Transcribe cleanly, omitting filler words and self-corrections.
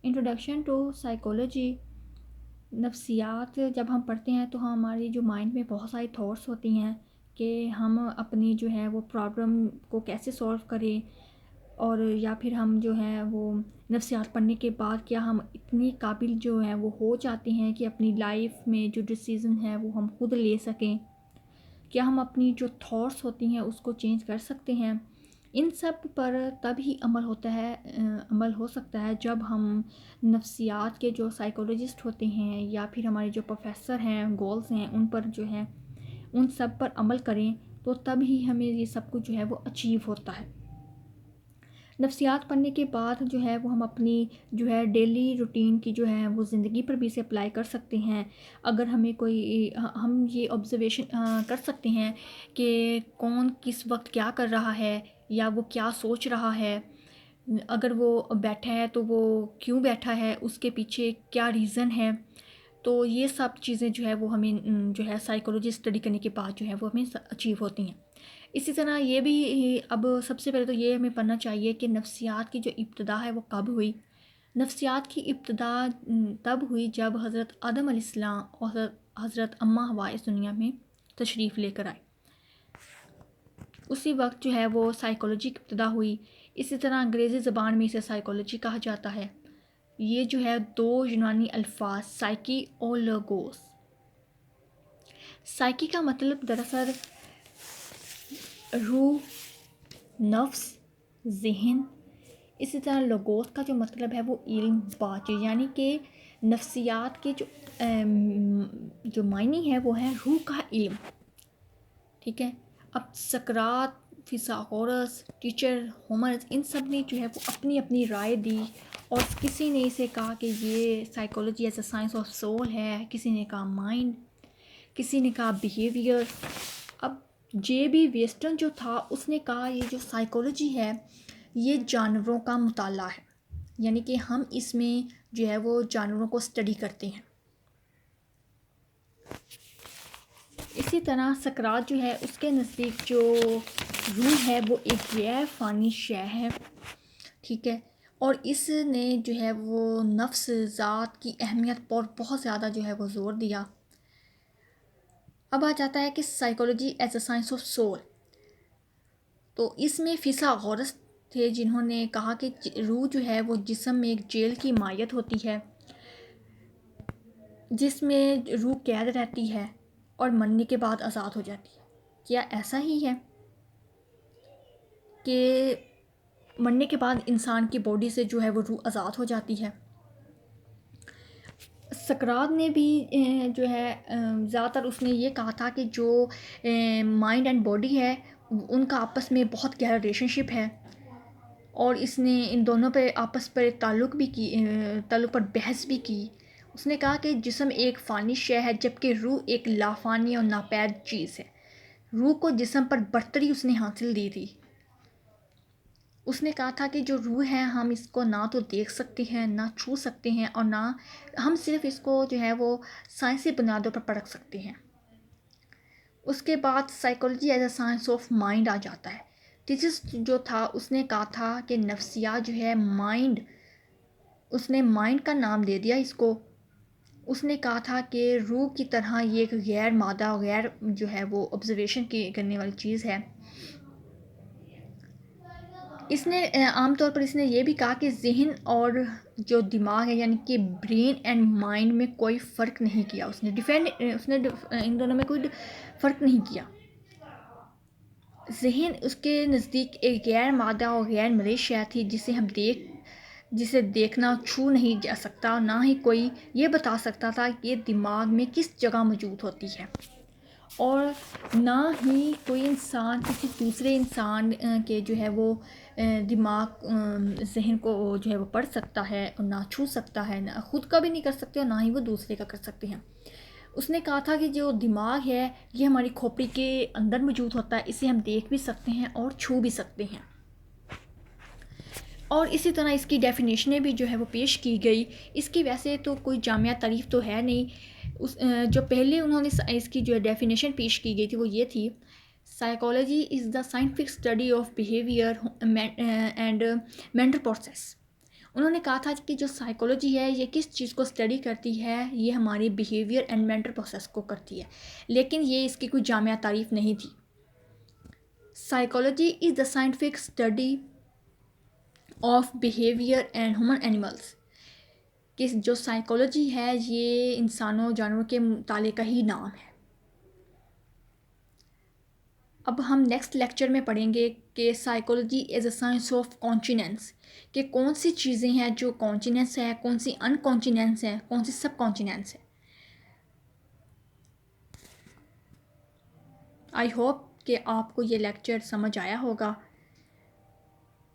Introduction to psychology. نفسیات جب ہم پڑھتے ہیں تو ہماری جو مائنڈ میں بہت ساری تھاٹس ہوتی ہیں کہ ہم اپنی جو ہے وہ پرابلم کو کیسے سولو کریں، اور یا پھر ہم جو ہے وہ نفسیات پڑھنے کے بعد کیا ہم اتنی قابل جو ہے وہ ہو جاتے ہیں کہ اپنی لائف میں جو ڈیسیزن ہے وہ ہم خود لے سکیں، کیا ہم اپنی جو تھاٹس ہوتی ہیں اس کو چینج کر سکتے ہیں. ان سب پر تب ہی عمل ہو سکتا ہے جب ہم نفسیات کے جو سائیکولوجسٹ ہوتے ہیں یا پھر ہمارے جو پروفیسر ہیں، گولز ہیں، ان پر جو ہے ان سب پر عمل کریں، تو تب ہی ہمیں یہ سب کچھ جو ہے وہ اچیو ہوتا ہے. نفسیات پڑھنے کے بعد جو ہے وہ ہم اپنی جو ہے ڈیلی روٹین کی جو ہے وہ زندگی پر بھی اسے اپلائی کر سکتے ہیں. اگر ہمیں کوئی ہم یہ آبزرویشن کر سکتے ہیں کہ کون کس وقت کیا کر رہا ہے یا وہ کیا سوچ رہا ہے، اگر وہ بیٹھا ہے تو وہ کیوں بیٹھا ہے، اس کے پیچھے کیا ریزن ہے. تو یہ سب چیزیں جو ہے وہ ہمیں جو ہے سائیکولوجی اسٹڈی کرنے کے بعد جو ہے وہ ہمیں اچیو ہوتی ہیں. اسی طرح یہ بھی اب سب سے پہلے تو یہ ہمیں پڑھنا چاہیے کہ نفسیات کی جو ابتدا ہے وہ کب ہوئی. نفسیات کی ابتدا تب ہوئی جب حضرت آدم علیہ السلام اور حضرت اماں حوا اس دنیا میں تشریف لے کر آئے. اسی وقت جو ہے وہ سائیکولوجی کی ابتدا ہوئی. اسی طرح انگریزی زبان میں اسے سائیکولوجی کہا جاتا ہے. یہ جو ہے دو یونانی الفاظ سائیکی اور لوگوس. سائیکی کا مطلب دراصل روح، نفس، ذہن. اسی طرح لوگوس کا جو مطلب ہے وہ علم، بات، یعنی کہ نفسیات کے جو معنی ہے وہ ہے روح کا علم. ٹھیک ہے. اب سقراط، فیثاغورس، ٹیچر ہومرز، ان سب نے جو ہے وہ اپنی اپنی رائے دی، اور کسی نے اسے کہا کہ یہ psychology as a science of civil ہے، کسی نے کہا مائنڈ، کسی نے کہا بیہیویئر. اب جے بی ویسٹن جو تھا اس نے کہا یہ جو سائیکولوجی ہے یہ جانوروں کا مطالعہ ہے، یعنی کہ ہم اس میں جو ہے وہ جانوروں کو اسٹڈی کرتے ہیں. اسی طرح سقراط جو ہے اس کے نزدیک جو روح ہے وہ ایک غیر فانی شے ہے. ٹھیک ہے. اور اس نے جو ہے وہ نفس ذات کی اہمیت پر بہت زیادہ جو ہے وہ زور دیا. اب آ جاتا ہے کہ psychology as a science of civil. تو اس میں فیثاغورس تھے جنہوں نے کہا کہ روح جو ہے وہ جسم میں ایک جیل کی مائیت ہوتی ہے جس میں روح قید رہتی ہے اور مرنے کے بعد آزاد ہو جاتی ہے. کیا ایسا ہی ہے کہ مرنے کے بعد انسان کی باڈی سے جو ہے وہ روح آزاد ہو جاتی ہے؟ سقراط نے بھی جو ہے زیادہ تر اس نے یہ کہا تھا کہ جو مائنڈ اینڈ باڈی ہے ان کا آپس میں بہت گہرا ریلیشن شپ ہے، اور اس نے ان دونوں پہ آپس پر تعلق پر بحث بھی کی. اس نے کہا کہ جسم ایک فانی شے ہے جبکہ روح ایک لافانی اور ناپید چیز ہے. روح کو جسم پر برتری اس نے حاصل دی تھی. اس نے کہا تھا کہ جو روح ہے ہم اس کو نہ تو دیکھ سکتے ہیں، نہ چھو سکتے ہیں، اور نہ ہم صرف اس کو جو ہے وہ سائنسی بنیادوں پر پرکھ سکتے ہیں. اس کے بعد psychology as a science of mind آ جاتا ہے. تھیسس جو تھا اس نے کہا تھا کہ نفسیات جو ہے مائنڈ، اس نے مائنڈ کا نام دے دیا اس کو. اس نے کہا تھا کہ روح کی طرح یہ ایک غیر مادہ، غیر جو ہے وہ آبزرویشن کرنے والی چیز ہے. اس نے عام طور پر اس نے یہ بھی کہا کہ ذہن اور جو دماغ ہے یعنی کہ برین اینڈ مائنڈ میں کوئی فرق نہیں کیا. اس نے ان دونوں میں کوئی فرق نہیں کیا. ذہن اس کے نزدیک ایک غیر مادہ اور غیر مرئی شے تھی جسے دیکھنا چھو نہیں جا سکتا، اور نہ ہی کوئی یہ بتا سکتا تھا کہ یہ دماغ میں کس جگہ موجود ہوتی ہے، اور نہ ہی کوئی انسان کسی دوسرے انسان کے جو ہے وہ دماغ ذہن کو جو ہے وہ پڑھ سکتا ہے، اور نہ چھو سکتا ہے، نہ خود کا بھی نہیں کر سکتے اور نہ ہی وہ دوسرے کا کر سکتے ہیں. اس نے کہا تھا کہ جو دماغ ہے یہ ہماری کھوپڑی کے اندر موجود ہوتا ہے، اسے ہم دیکھ بھی سکتے ہیں اور چھو بھی سکتے ہیں. اور اسی طرح اس کی ڈیفینیشنیں بھی جو ہے وہ پیش کی گئی. اس کی ویسے تو کوئی جامعہ تعریف تو ہے نہیں. جو پہلے انہوں نے اس کی جو ڈیفینیشن پیش کی گئی تھی وہ یہ تھی: psychology is the scientific study of behaviour and mental process. انہوں نے کہا تھا کہ جو سائیکولوجی ہے یہ کس چیز کو اسٹڈی کرتی ہے، یہ ہماری بیہیویئر اینڈ مینٹل پروسیس کو کرتی ہے، لیکن یہ اس کی کوئی جامع تعریف نہیں تھی۔ Psychology is the scientific study of behaviour and human animals, کہ جو سائیکولوجی ہے یہ انسانوں جانوروں کے مطالعے کا ہی نام ہے۔ اب ہم نیکسٹ لیکچر میں پڑھیں گے کہ psychology as a science of consciousness, کہ کون سی چیزیں ہیں جو کانشیننس ہے، کون سی ان کانشیننس ہے، کون سی سب کانشیننس ہے۔ آئی ہوپ کہ آپ کو یہ لیکچر سمجھ آیا ہوگا۔